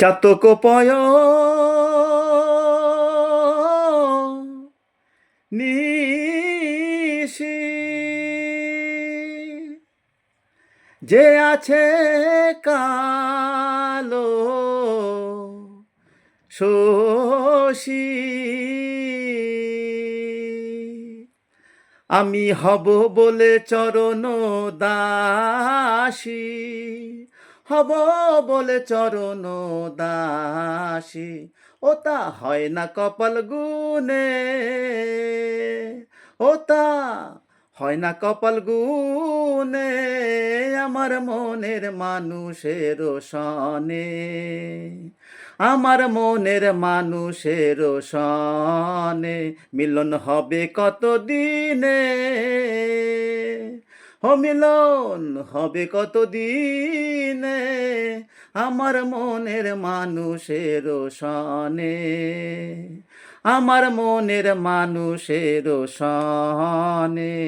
চাতক পয় নিশি যে আছে কালো শশী আমি হব বলে চরণ দাসী, হব বলে চরণ দাসী, ও তা হয় না কপাল গুনে, ও তা হয় না কপাল গুনে, আমার মনের মানুষের সনে, আমার মনের মানুষের সনে মিলন হবে কত দিনে, ও মিলন হবে কত দিনে, আমার মনের মানুষের সনে, আমার মনের মানুষের সনে।